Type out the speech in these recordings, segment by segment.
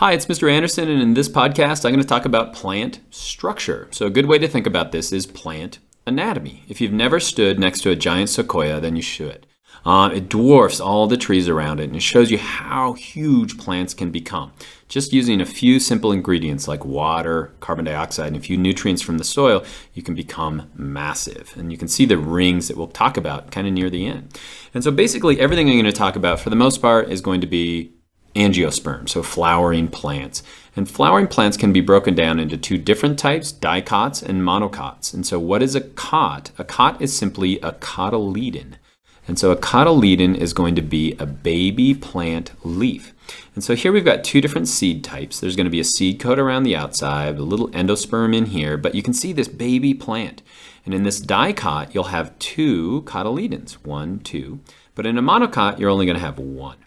Hi, it's Mr. Anderson, and in this podcast, I'm going to talk about plant structure. So a good way to think about this is plant anatomy. If you've never stood next to a giant sequoia, then you should. It dwarfs all the trees around it, and it shows you how huge plants can become. Just using a few simple ingredients like water, carbon dioxide, and a few nutrients from the soil, you can become massive. And you can see the rings that we'll talk about kind of near the end. And so basically everything I'm going to talk about for the most part is going to be angiosperms, so flowering plants. And flowering plants can be broken down into two different types, dicots and monocots. And so what is a cot? A cot is simply a cotyledon. And so a cotyledon is going to be a baby plant leaf. And so here we've got two different seed types. There's going to be a seed coat around the outside, a little endosperm in here, but you can see this baby plant. And in this dicot, you'll have two cotyledons, 1, 2. But in a monocot, you're only going to have one.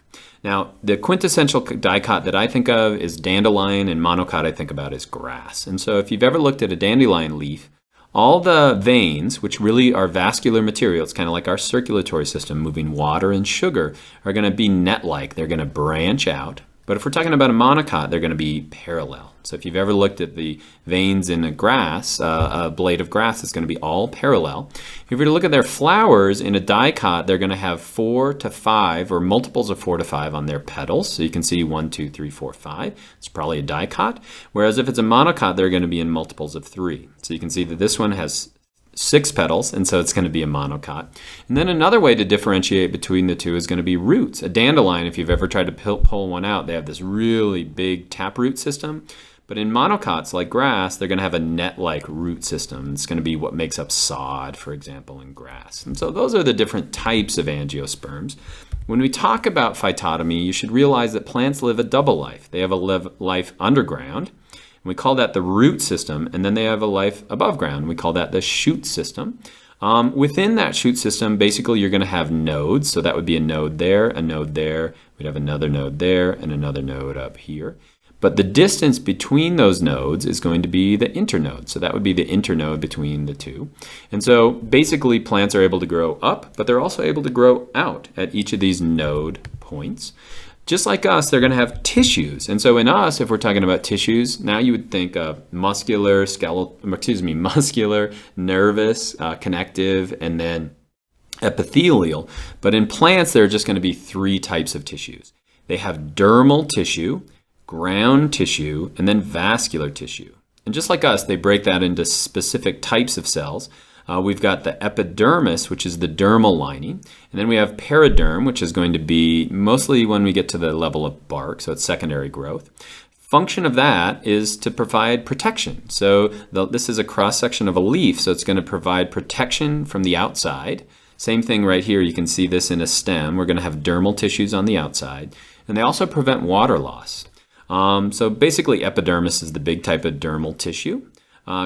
Now, the quintessential dicot that I think of is dandelion, and monocot I think about is grass. And so if you've ever looked at a dandelion leaf, all the veins, which really are vascular materials, kind of like our circulatory system, moving water and sugar, are going to be net-like. They're going to branch out. But if we're talking about a monocot, they're going to be parallel. So if you've ever looked at the veins in a grass, a blade of grass, it's going to be all parallel. If you were to look at their flowers in a dicot, they're going to have 4 to 5 or multiples of 4 to 5 on their petals. So you can see 1, 2, 3, 4, 5. It's probably a dicot. Whereas if it's a monocot, they're going to be in multiples of 3. So you can see that this one has 6 petals, and so it's going to be a monocot. And then another way to differentiate between the two is going to be roots. A dandelion, if you've ever tried to pull one out, they have this really big taproot system. But in monocots, like grass, they're going to have a net-like root system. It's going to be what makes up sod, for example, in grass. And so those are the different types of angiosperms. When we talk about phytotomy, you should realize that plants live a double life. They have a life underground. We call that the root system, and then they have a life above ground. We call that the shoot system. Within that shoot system, basically you're going to have nodes. So that would be a node there, a node there. We'd have another node there, and another node up here. But the distance between those nodes is going to be the internode. So that would be the internode between the two. And so basically plants are able to grow up, but they're also able to grow out at each of these node points. Just like us, they're going to have tissues. And so in us, if we're talking about tissues, now you would think of muscular, nervous, connective, and then epithelial. But in plants, there are just going to be 3 types of tissues. They have dermal tissue, ground tissue, and then vascular tissue. And just like us, they break that into specific types of cells. We've got the epidermis, which is the dermal lining. And then we have periderm, which is going to be mostly when we get to the level of bark, so it's secondary growth. Function of that is to provide protection. So this is a cross-section of a leaf, so it's going to provide protection from the outside. Same thing right here, you can see this in a stem. We're going to have dermal tissues on the outside. And they also prevent water loss. So basically epidermis is the big type of dermal tissue.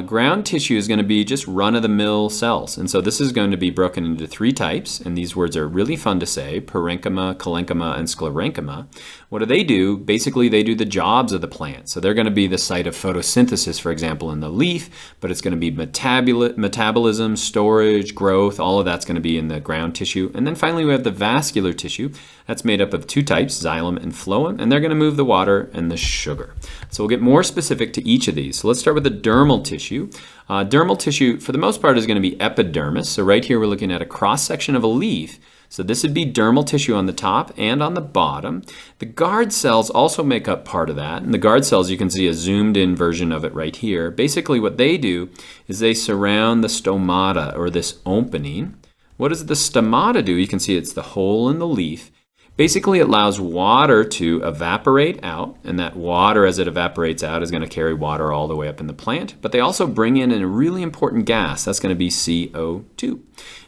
Ground tissue is going to be just run-of-the-mill cells. And so this is going to be broken into 3 types. And these words are really fun to say: parenchyma, collenchyma, and sclerenchyma. What do? Basically, they do the jobs of the plant. So they're going to be the site of photosynthesis, for example, in the leaf. But it's going to be metabolism, storage, growth. All of that's going to be in the ground tissue. And then finally, we have the vascular tissue. That's made up of 2 types, xylem and phloem. And they're going to move the water and the sugar. So we'll get more specific to each of these. So let's start with the dermal tissue. Dermal tissue, for the most part, is going to be epidermis. So right here, we're looking at a cross-section of a leaf. So this would be dermal tissue on the top and on the bottom. The guard cells also make up part of that. And the guard cells, you can see a zoomed-in version of it right here. Basically, what they do is they surround the stomata, or this opening. What does the stomata do? You can see it's the hole in the leaf. Basically, it allows water to evaporate out, and that water, as it evaporates out, is going to carry water all the way up in the plant. But they also bring in a really important gas. That's going to be CO2.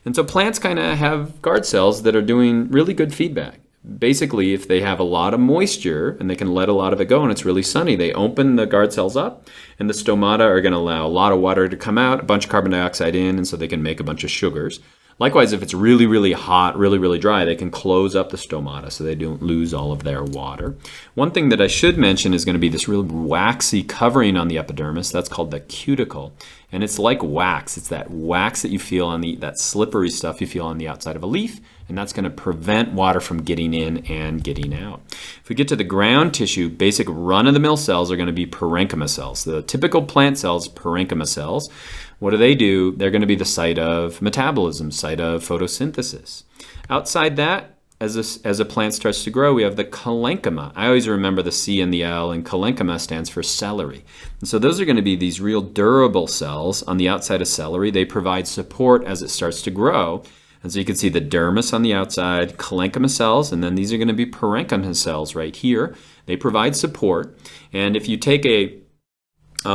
And so plants kind of have guard cells that are doing really good feedback. Basically, if they have a lot of moisture and they can let a lot of it go and it's really sunny, they open the guard cells up, and the stomata are going to allow a lot of water to come out, a bunch of carbon dioxide in, and so they can make a bunch of sugars. Likewise, if it's really, really hot, really, really dry, they can close up the stomata so they don't lose all of their water. One thing that I should mention is going to be this real waxy covering on the epidermis. That's called the cuticle. And it's like wax. It's that wax that you feel on that slippery stuff you feel on the outside of a leaf. and that's going to prevent water from getting in and getting out. If we get to the ground tissue, basic run-of-the-mill cells are going to be parenchyma cells. The typical plant cells, parenchyma cells, what do? They're going to be the site of metabolism, site of photosynthesis. Outside that, as a plant starts to grow, we have the collenchyma. I always remember the C and the L, and collenchyma stands for celery. And so those are going to be these real durable cells on the outside of celery. They provide support as it starts to grow. And so you can see the dermis on the outside, collenchyma cells, and then these are going to be parenchyma cells right here. They provide support. And if you take a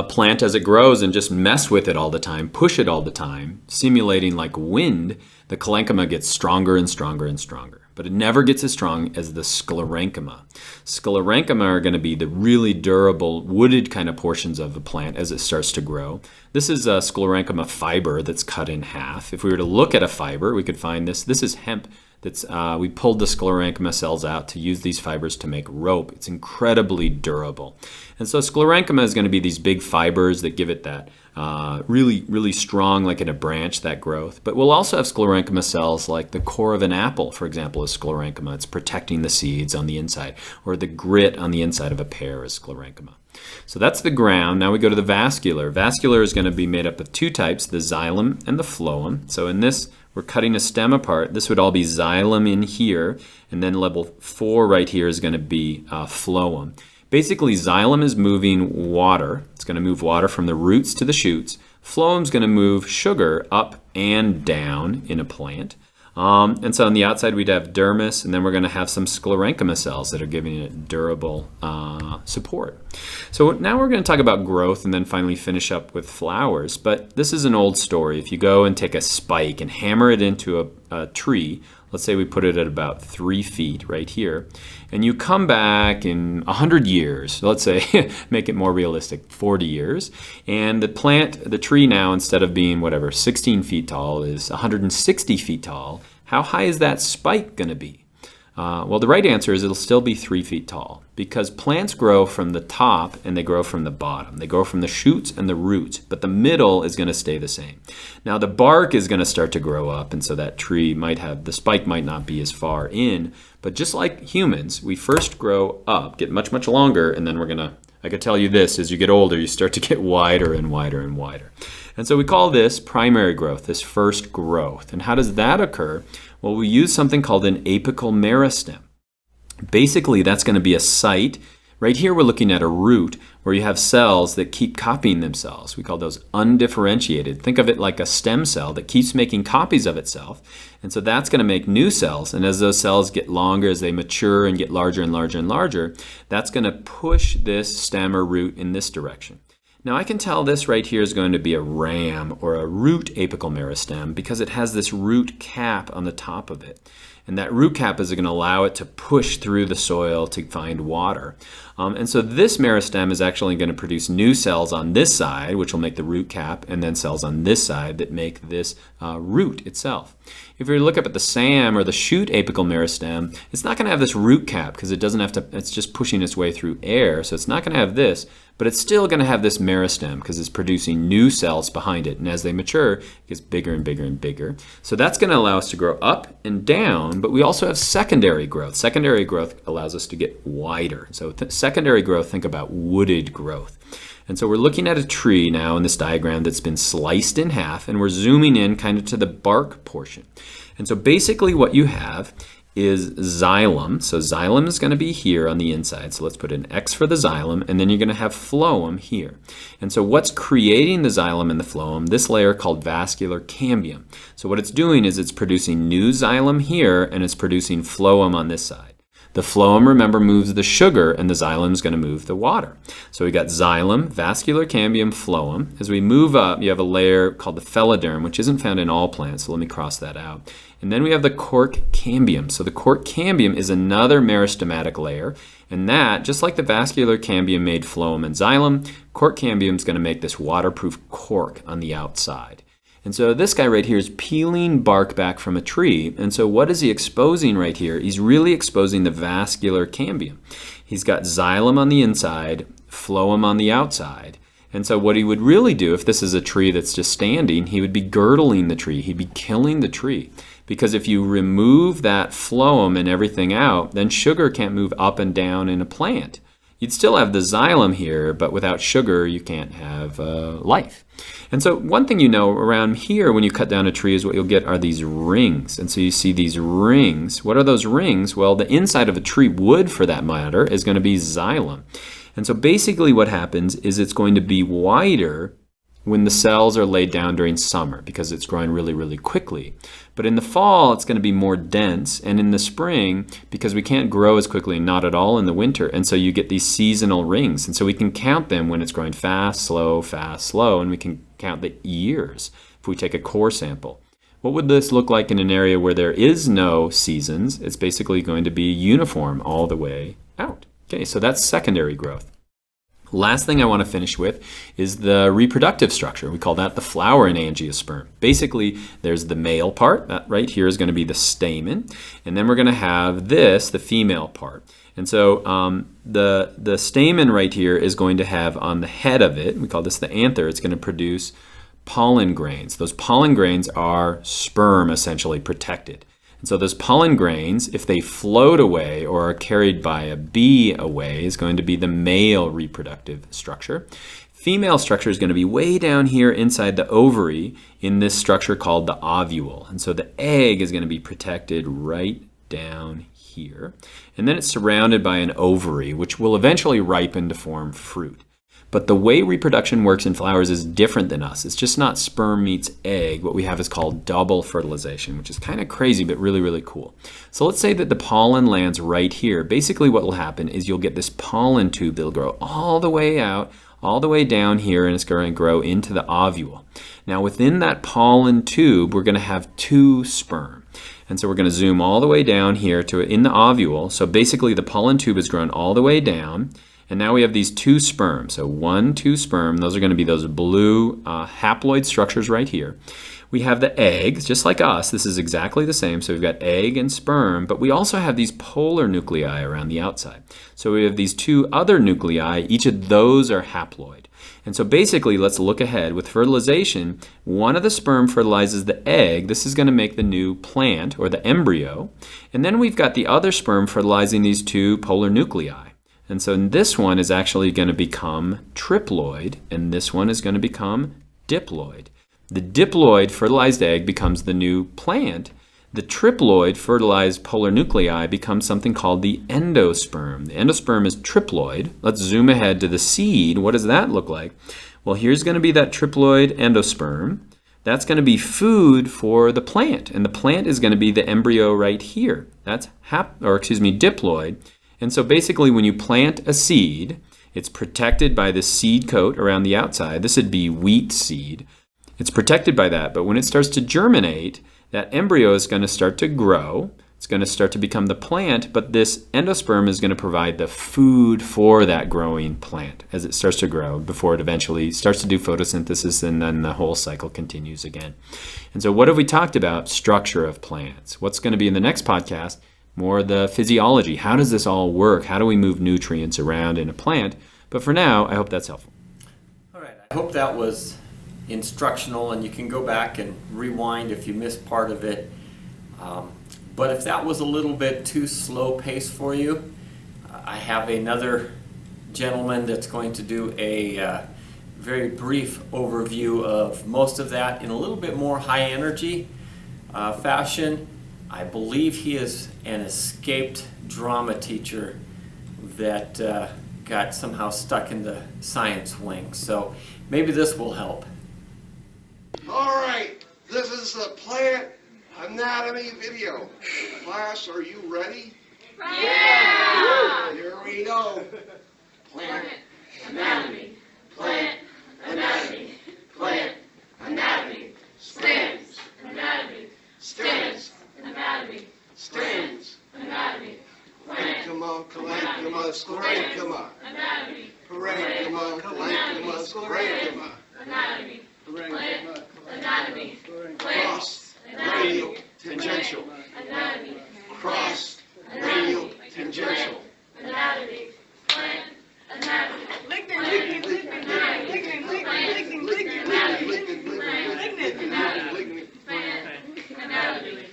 plant as it grows and just mess with it all the time, push it all the time, simulating like wind, the collenchyma gets stronger and stronger and stronger. But it never gets as strong as the sclerenchyma. Sclerenchyma are going to be the really durable, wooded kind of portions of the plant as it starts to grow. This is a sclerenchyma fiber that's cut in half. If we were to look at a fiber, we could find this. This is hemp. We pulled the sclerenchyma cells out to use these fibers to make rope. It's incredibly durable. And so sclerenchyma is going to be these big fibers that give it that really, really strong, like in a branch, that growth. But we'll also have sclerenchyma cells like the core of an apple, for example, is sclerenchyma. It's protecting the seeds on the inside. Or the grit on the inside of a pear is sclerenchyma. So that's the ground. Now we go to the vascular. Vascular is going to be made up of two types, the xylem and the phloem. So in this, we're cutting a stem apart. This would all be xylem in here, and then level 4 right here is going to be phloem. Basically, xylem is moving water. It's going to move water from the roots to the shoots. Phloem is going to move sugar up and down in a plant. And so on the outside, we'd have dermis, and then we're going to have some sclerenchyma cells that are giving it durable support. So now we're going to talk about growth and then finally finish up with flowers. But this is an old story. If you go and take a spike and hammer it into a tree, let's say we put it at about 3 feet right here, and you come back in 100 years, let's say, make it more realistic, 40 years, and the tree now, instead of being 16 feet tall, is 160 feet tall. How high is that spike going to be? Well, the right answer is it'll still be 3 feet tall, because plants grow from the top and they grow from the bottom. They grow from the shoots and the roots, but the middle is going to stay the same. Now the bark is going to start to grow up, and so that tree the spike might not be as far in, but just like humans, we first grow up, get much, much longer, and then I could tell you this, as you get older, you start to get wider and wider and wider. And so we call this primary growth, this first growth. And how does that occur? Well, we use something called an apical meristem. Basically, that's going to be a site. Right here, we're looking at a root where you have cells that keep copying themselves. We call those undifferentiated. Think of it like a stem cell that keeps making copies of itself. And so that's going to make new cells. And as those cells get longer, as they mature and get larger and larger and larger, that's going to push this stem or root in this direction. Now I can tell this right here is going to be a ram or a root apical meristem because it has this root cap on the top of it. And that root cap is going to allow it to push through the soil to find water. And so this meristem is actually going to produce new cells on this side, which will make the root cap, and then cells on this side that make this root itself. If you look up at the SAM or the shoot apical meristem, it's not going to have this root cap because it doesn't have to, it's just pushing its way through air. So it's not going to have this, but it's still going to have this meristem because it's producing new cells behind it. And as they mature, it gets bigger and bigger and bigger. So that's going to allow us to grow up and down, but we also have secondary growth. Secondary growth allows us to get wider. So secondary growth, think about wooded growth. And so we're looking at a tree now in this diagram that's been sliced in half, and we're zooming in kind of to the bark portion. And so basically what you have is xylem. So xylem is going to be here on the inside. So let's put an X for the xylem, and then you're going to have phloem here. And so what's creating the xylem and the phloem? This layer called vascular cambium. So what it's doing is it's producing new xylem here, and it's producing phloem on this side. The phloem, remember, moves the sugar, and the xylem is going to move the water. So we got xylem, vascular cambium, phloem. As we move up, you have a layer called the phyloderm, which isn't found in all plants, so let me cross that out. And then we have the cork cambium. So the cork cambium is another meristematic layer, and that, just like the vascular cambium made phloem and xylem, cork cambium is going to make this waterproof cork on the outside. And so this guy right here is peeling bark back from a tree. And so what is he exposing right here? He's really exposing the vascular cambium. He's got xylem on the inside, phloem on the outside. And so what he would really do, if this is a tree that's just standing, he would be girdling the tree. He'd be killing the tree because if you remove that phloem and everything out, then sugar can't move up and down in a plant. You'd still have the xylem here, but without sugar, you can't have life. And so one thing you know around here when you cut down a tree is what you'll get are these rings. And so you see these rings. What are those rings? Well, the inside of a tree wood, for that matter, is going to be xylem. And so basically what happens is it's going to be wider when the cells are laid down during summer because it's growing really, really quickly. But in the fall, it's going to be more dense. And in the spring, because we can't grow as quickly and not at all in the winter, and so you get these seasonal rings. And so we can count them when it's growing fast, slow, and we can count the years if we take a core sample. What would this look like in an area where there is no seasons? It's basically going to be uniform all the way out. Okay, so that's secondary growth. Last thing I want to finish with is the reproductive structure. We call that the flower in angiosperm. Basically, there's the male part. That right here is going to be the stamen. And then we're going to have this, the female part. And so the stamen right here is going to have on the head of it, we call this the anther, it's going to produce pollen grains. Those pollen grains are sperm essentially protected. And so those pollen grains, if they float away or are carried by a bee away, is going to be the male reproductive structure. Female structure is going to be way down here inside the ovary in this structure called the ovule. And so the egg is going to be protected right down here. And then it's surrounded by an ovary, which will eventually ripen to form fruit. But the way reproduction works in flowers is different than us. It's just not sperm meets egg. What we have is called double fertilization, which is kind of crazy, but really, really cool. So let's say that the pollen lands right here. Basically what will happen is you'll get this pollen tube that'll grow all the way out, all the way down here, and it's going to grow into the ovule. Now within that pollen tube, we're going to have two sperm. And so we're going to zoom all the way down here to in the ovule. So basically the pollen tube is grown all the way down. And now we have these two sperm. So 1, 2 sperm. Those are going to be those blue haploid structures right here. We have the eggs, just like us. This is exactly the same. So we've got egg and sperm, but we also have these polar nuclei around the outside. So we have these two other nuclei. Each of those are haploid. And so basically, let's look ahead. With fertilization, one of the sperm fertilizes the egg. This is going to make the new plant or the embryo. And then we've got the other sperm fertilizing these two polar nuclei. And so this one is actually going to become triploid, and this one is going to become diploid. The diploid fertilized egg becomes the new plant. The triploid fertilized polar nuclei becomes something called the endosperm. The endosperm is triploid. Let's zoom ahead to the seed. What does that look like? Well, here's going to be that triploid endosperm. That's going to be food for the plant, and the plant is going to be the embryo right here. That's diploid. And so basically when you plant a seed, it's protected by the seed coat around the outside. This would be wheat seed. It's protected by that, but when it starts to germinate, that embryo is going to start to grow. It's going to start to become the plant, but this endosperm is going to provide the food for that growing plant as it starts to grow before it eventually starts to do photosynthesis, and then the whole cycle continues again. And so what have we talked about? Structure of plants. What's going to be in the next podcast? More the physiology. How does this all work? How do we move nutrients around in a plant? But for now, I hope that's helpful. All right. I hope that was instructional, and you can go back and rewind if you missed part of it. But if that was a little bit too slow paced for you, I have another gentleman that's going to do a very brief overview of most of that in a little bit more high energy fashion. I believe he is an escaped drama teacher that got somehow stuck in the science wing. So maybe this will help. All right, this is the plant anatomy video. Class, are you ready? Yeah! Here we go. Plant anatomy. Plant anatomy. Plant anatomy. Stems. Anatomy. Stems. Anatomy. Stems. Anatomy. Parenchyma, parenchyma, sclerenchyma. Anatomy. Parenchyma, parenchyma, sclerenchyma. Anatomy. Parenchyma, Anatomy. cross radial tangential. Anatomy. Cross radial tangential. Anatomy. Plant. Anatomy. Lignin, lignin, lignin, lignin, lignin, lignin, lignin, lignin, lignin, lignin, lignin, lignin, Plant. Anatomy.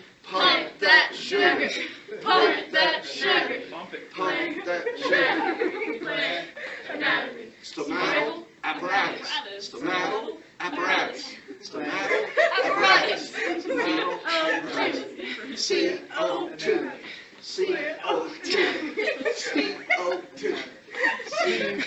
Pump that sugar. Pump that sugar. Plant anatomy. Stomatal apparatus. Stomatal apparatus. Stomatal Apparatus. Stomatal apparatus. CO2. CO2. CO2. CO2.